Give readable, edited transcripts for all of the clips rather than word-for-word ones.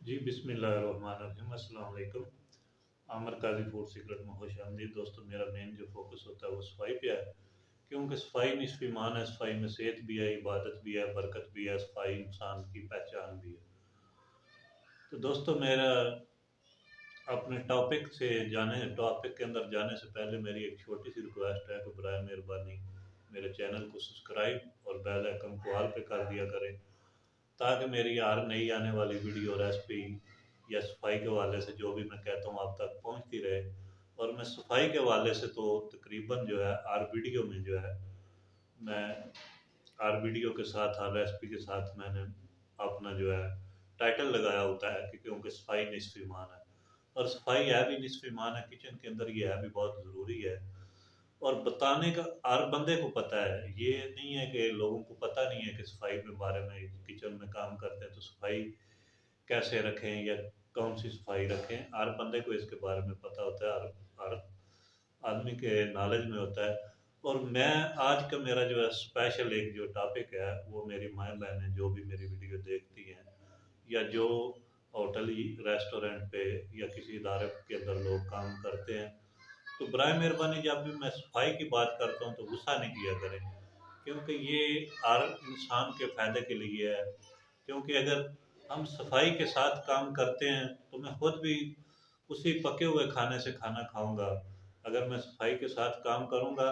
जी, बिस्मिल्लाहिर्रहमानिर्रहीम, अस्सलाम वालेकुम। आमिर काज़ी फूड सीक्रेट में खुश आमदीद। दोस्तों, मेरा मेन जो फोकस होता है वो सफाई पे है, क्योंकि सफाई निस्फ़ ईमान है। सफाई में सेहत भी है, इबादत भी है, बरकत भी है। सफाई इंसान की पहचान भी है। तो दोस्तों, मेरा अपने टॉपिक के अंदर जाने से पहले मेरी एक छोटी सी रिक्वेस्ट है कि बराए मेहरबानी मेरे चैनल को सब्सक्राइब और बेल आइकन को ऑल पे कर दिया करें, ताकि मेरी हर नई आने वाली वीडियो रेसिपी या सफाई के हवाले से जो भी मैं कहता हूँ आप तक पहुँचती रहे। और मैं सफाई के हवाले से तो तकरीबन जो है हर वीडियो में जो है मैं हर वीडियो के साथ हर रेसिपी के साथ मैंने अपना जो है टाइटल लगाया होता है कि क्योंकि सफाई निस्फ़ ईमान है। और सफाई है भी निस्फ़ ईमान है, किचन के अंदर ये है भी बहुत ज़रूरी है। और बताने का हर बंदे को पता है, ये नहीं है कि लोगों को पता नहीं है कि सफाई के बारे में। किचन में काम करते हैं तो सफाई कैसे रखें या कौन सी सफाई रखें, हर बंदे को इसके बारे में पता होता है, हर आदमी के नॉलेज में होता है। और मैं आज का मेरा जो है स्पेशल एक जो टॉपिक है वो मेरी माएँ बहनें जो भी मेरी वीडियो देखती हैं या जो होटल रेस्टोरेंट पे या किसी इदारे के अंदर लोग काम करते हैं, तो बराए मेहरबानी जब भी मैं सफाई की बात करता हूँ तो गुस्सा नहीं किया करें, क्योंकि ये हर इंसान के फ़ायदे के लिए है। क्योंकि अगर हम सफाई के साथ काम करते हैं तो मैं खुद भी उसी पके हुए खाने से खाना खाऊंगा। अगर मैं सफाई के साथ काम करूंगा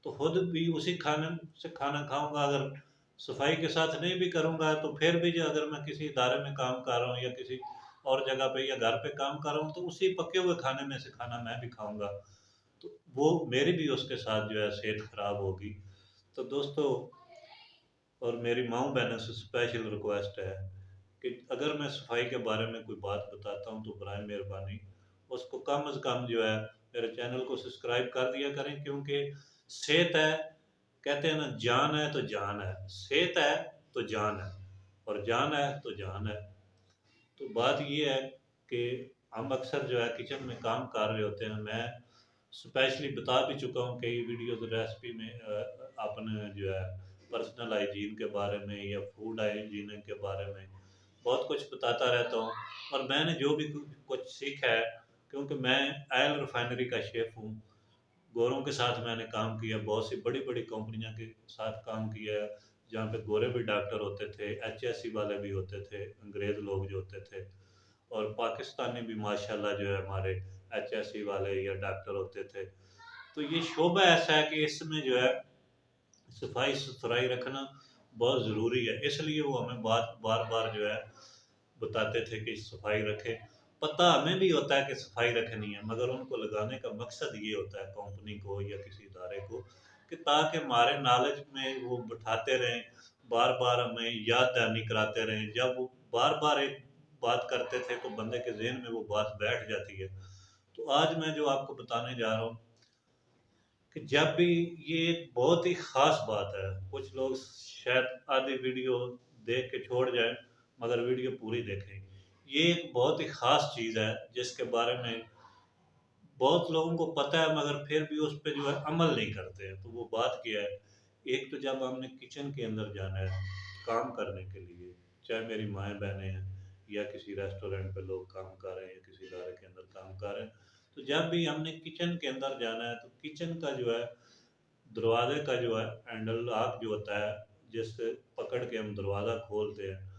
तो खुद भी उसी खाने से खाना खाऊंगा। अगर सफाई के साथ नहीं भी करूंगा तो फिर भी जो अगर मैं किसी इदारे में काम कर रहा हूँ या किसी और जगह पे या घर पे काम कर रहा हूँ तो उसी पके हुए खाने में से खाना मैं भी खाऊंगा, तो वो मेरी भी उसके साथ जो है सेहत खराब होगी। तो दोस्तों, और मेरी माँओं बहनों से स्पेशल रिक्वेस्ट है कि अगर मैं सफाई के बारे में कोई बात बताता हूँ तो बराए मेहरबानी उसको कम अज़ कम जो है मेरे चैनल को सब्सक्राइब कर दिया करें, क्योंकि सेहत है, कहते हैं ना, जान है तो जान है। सेहत है तो जान है, और जान है तो जान है। तो बात ये है कि हम अक्सर जो है किचन में काम कर रहे होते हैं। मैं स्पेशली बता भी चुका हूँ कई वीडियोज़ रेसिपी में अपने जो है पर्सनल हाइजीन के बारे में या फूड हाइजीन के बारे में बहुत कुछ बताता रहता हूँ। और मैंने जो भी कुछ सीखा है, क्योंकि मैं ऑयल रिफाइनरी का शेफ़ हूँ, गोरों के साथ मैंने काम किया, बहुत सी बड़ी-बड़ी कंपनियों के साथ काम किया है, जहाँ पे गोरे भी डॉक्टर होते थे, एचएससी वाले भी होते थे, अंग्रेज़ लोग जो होते थे, और पाकिस्तानी भी माशाल्लाह जो है हमारे एचएससी वाले या डॉक्टर होते थे। तो ये शोबा ऐसा है कि इसमें जो है सफाई-सुथराई रखना बहुत ज़रूरी है, इसलिए वो हमें बार-बार जो है बताते थे कि सफाई रखें। पता हमें भी होता है कि सफाई रखनी है, मगर उनको लगाने का मकसद ये होता है कंपनी को या किसी इदारे को कि ताकि हमारे नॉलेज में वो बिठाते रहें, बार-बार हमें याद दहानी कराते रहें। जब वो बार-बार एक बात करते थे तो बंदे के ज़हन में वो बात बैठ जाती है। तो आज मैं जो आपको बताने जा रहा हूँ कि जब भी, ये एक बहुत ही ख़ास बात है, कुछ लोग शायद आधी वीडियो देख के छोड़ जाएँ, मगर वीडियो पूरी देखें। ये एक बहुत ही ख़ास चीज़ है जिसके बारे में बहुत लोगों को पता है, मगर फिर भी उस पे जो है अमल नहीं करते हैं। तो वो बात क्या है, एक तो जब हमने किचन के अंदर जाना है काम करने के लिए, चाहे मेरी माएँ-बहनें हैं या किसी रेस्टोरेंट पे लोग काम कर रहे हैं या किसी इदारे के अंदर काम कर रहे हैं, तो जब भी हमने किचन के अंदर जाना है तो किचन का जो है दरवाजे का जो है हैंडल लॉक जो होता है, जिससे पकड़ के हम दरवाज़ा खोलते हैं,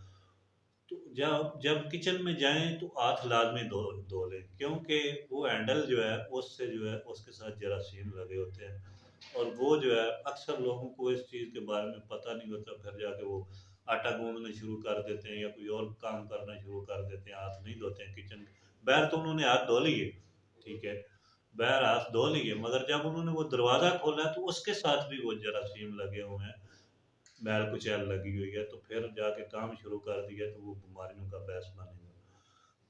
तो जब जब किचन में जाएँ तो हाथ लाज़मी धो धो लें, क्योंकि वो हैंडल जो है उससे जो है उसके साथ जरासीम लगे होते हैं। और वो जो है अक्सर लोगों को इस चीज़ के बारे में पता नहीं होता, फिर जाके वो आटा गूँदना शुरू कर देते हैं या कोई और काम करना शुरू कर देते हैं, हाथ नहीं धोते हैं किचन बहर तो उन्होंने हाथ धो लिए, ठीक है, बहर हाथ धो लिए, मगर जब उन्होंने वो दरवाज़ा खोला तो उसके साथ भी वो जरासीम लगे हुए हैं, बैल कुचैल लगी हुई है, तो फिर जाके काम शुरू कर दिया तो वो बीमारियों का बायस बनेगा।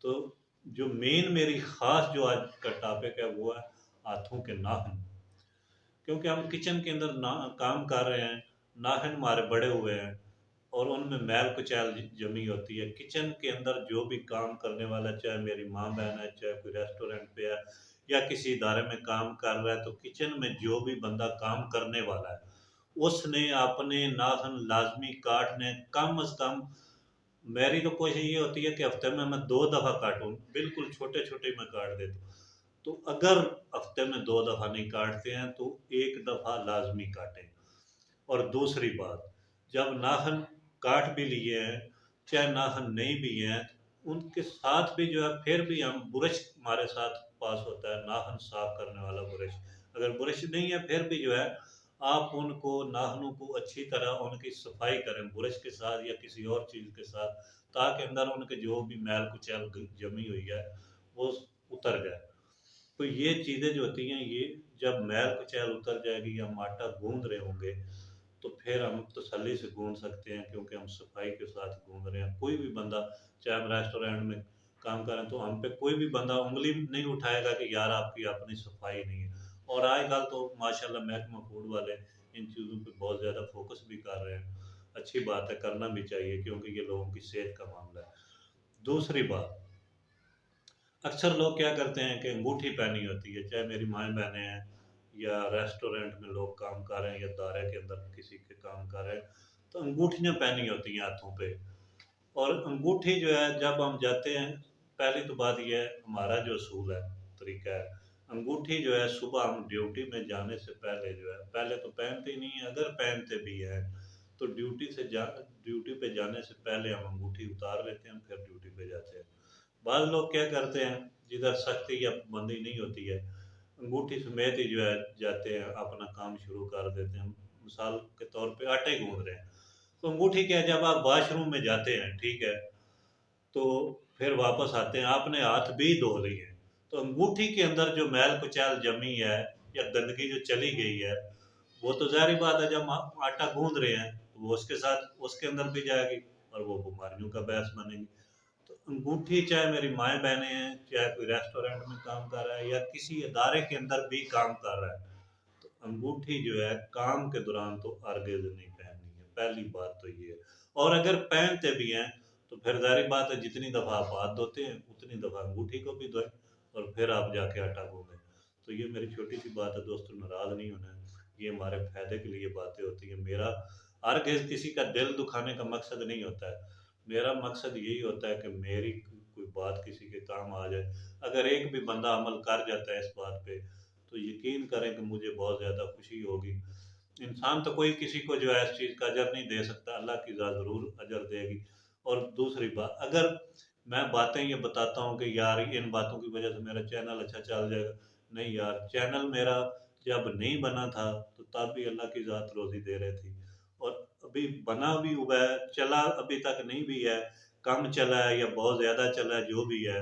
तो जो मेन मेरी ख़ास जो आज का टॉपिक है वो है हाथों के नाखून, क्योंकि हम किचन के अंदर ना काम कर रहे हैं, नाखून हमारे बड़े हुए हैं और उनमें मैल कुचैल जमी होती है। किचन के अंदर जो भी काम करने वाला, चाहे मेरी माँ-बहन है, चाहे कोई रेस्टोरेंट पे है या किसी इदारे में काम कर रहा है, तो किचन में जो भी बंदा काम करने वाला है, उसने अपने नाखून लाज़मी काटने, कम अज़ कम मेरी तो कोशिश ये होती है कि हफ्ते में मैं 2 दफ़ा काटूँ, बिल्कुल छोटे छोटे मैं काट देता हूँ। तो अगर हफ्ते में 2 दफ़ा नहीं काटते हैं तो 1 दफ़ा लाजमी काटें। और दूसरी बात, जब नाखून काट भी लिए हैं, चाहे नाखून नहीं भी हैं, उनके साथ भी जो है फिर भी हम ब्रश हमारे साथ पास होता है, नाखून साफ करने वाला ब्रश। अगर ब्रश नहीं है फिर भी जो है आप उनको नाखूनों को अच्छी तरह उनकी सफाई करें ब्रश के साथ या किसी और चीज़ के साथ, ताकि अंदर उनके जो भी मैल कुचैल जमी हुई है वो उतर जाए। तो ये चीज़ें जो होती हैं, ये जब मैल कुचैल उतर जाएगी या हम आटा गूंद रहे होंगे तो फिर हम तसल्ली से गूंद सकते हैं, क्योंकि हम सफाई के साथ गूंद रहे हैं। कोई भी बंदा, चाहे हम रेस्टोरेंट में काम करें, तो हम पे कोई भी बंदा उंगली नहीं उठाएगा कि यार आपकी अपनी सफाई नहीं है। और आजकल तो माशाल्लाह महकमा फूड वाले इन चीज़ों पे बहुत ज़्यादा फोकस भी कर रहे हैं। अच्छी बात है, करना भी चाहिए क्योंकि ये लोगों की सेहत का मामला है। दूसरी बात, अक्सर लोग क्या करते हैं कि अंगूठी पहनी होती है, चाहे मेरी माएँ बहनें हैं या रेस्टोरेंट में लोग काम कर रहे हैं या दायरे के अंदर किसी के काम कर रहे हैं, तो अंगूठियाँ पहनी होती हैं हाथों पे। और अंगूठी जो है जब हम जाते हैं, पहली तो बात ये है, हमारा जो असूल है, तरीका है, अंगूठी जो है सुबह हम ड्यूटी में जाने से पहले जो है, पहले तो पहनते ही नहीं है, अगर पहनते भी हैं तो ड्यूटी पे जाने से पहले हम अंगूठी उतार लेते हैं, फिर ड्यूटी पे जाते हैं। बाद लोग क्या करते हैं, जिधर सख्ती या पाबंदी नहीं होती है, अंगूठी समेत ही जो है जाते हैं, अपना काम शुरू कर देते हैं। मिसाल के तौर पे आटे गूंद रहे हैं, तो अंगूठी क्या है, जब आप वॉशरूम में जाते हैं, ठीक है, तो फिर वापस आते हैं, आपने हाथ भी धो लिए हैं, तो अंगूठी के अंदर जो मैल कुचैल जमी है या गंदगी जो चली गई है, वो तो ज़ाहिर बात है, जब आप आटा गूंद रहे हैं तो वो उसके साथ उसके अंदर भी जाएगी और वो बीमारियों का बायस बनेगी। तो अंगूठी, चाहे मेरी माएँ बहनें हैं, चाहे कोई रेस्टोरेंट में काम कर रहा है या किसी इदारे के अंदर भी काम कर रहा है, तो अंगूठी जो है काम के दौरान तो हरगिज़ नहीं पहननी है, पहली बात तो ये है। और अगर पहनते भी हैं तो फिर ज़ाहिर बात है, जितनी दफ़ा आप हाथ धोते हैं उतनी दफ़ा अंगूठी को भी धोएं और फिर आप जाके आटा गूँधें। तो ये मेरी छोटी-सी बात है दोस्तों, नाराज़ नहीं होना है। ये हमारे फ़ायदे के लिए बातें होती हैं। मेरा हरगिज़ किसी का दिल दुखाने का मकसद नहीं होता है। मेरा मकसद यही होता है कि मेरी कोई बात किसी के काम आ जाए। अगर एक भी बंदा अमल कर जाता है इस बात पे, तो यकीन करें कि मुझे बहुत ज़्यादा खुशी होगी। इंसान तो कोई किसी को जो है इस चीज़ का अजर नहीं दे सकता, अल्लाह की ज़ात ज़रूर अजर देगी। और दूसरी बात, अगर मैं बातें ये बताता हूँ कि यार इन बातों की वज़ह से मेरा चैनल अच्छा चल जाएगा, नहीं यार, चैनल मेरा जब नहीं बना था तो तब भी अल्लाह की ज़ात रोज़ी दे रही थी। और अभी बना भी हुआ है, चला अभी तक नहीं भी है, कम चला है या बहुत ज़्यादा चला है, जो भी है,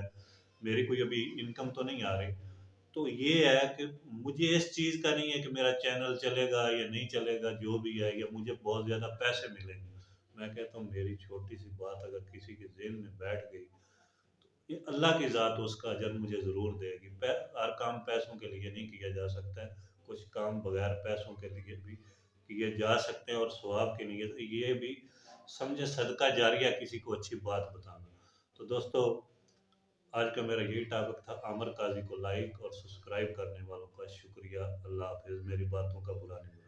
मेरी कोई अभी इनकम तो नहीं आ रही। तो ये है कि मुझे इस चीज़ का नहीं है कि मेरा चैनल चलेगा या नहीं चलेगा, जो भी है, या मुझे बहुत ज़्यादा पैसे मिलेंगे। मैं कहता हूँ मेरी छोटी-सी बात अगर किसी के ज़हन में बैठ गई, ये अल्लाह की ज़ात उसका अजर मुझे ज़रूर देगी। हर काम पैसों के लिए नहीं किया जा सकता है, कुछ काम बगैर पैसों के लिए भी किए जा सकते हैं और सवाब की नीयत ये भी समझे सदका जारिया किसी को अच्छी बात बताना। तो दोस्तों, आज का मेरा यही टॉपिक था। आमिर काज़ी को लाइक और सब्सक्राइब करने वालों का शुक्रिया। अल्लाह हाफ़िज़। मेरी बातों का बुरा नहीं मानिएगा।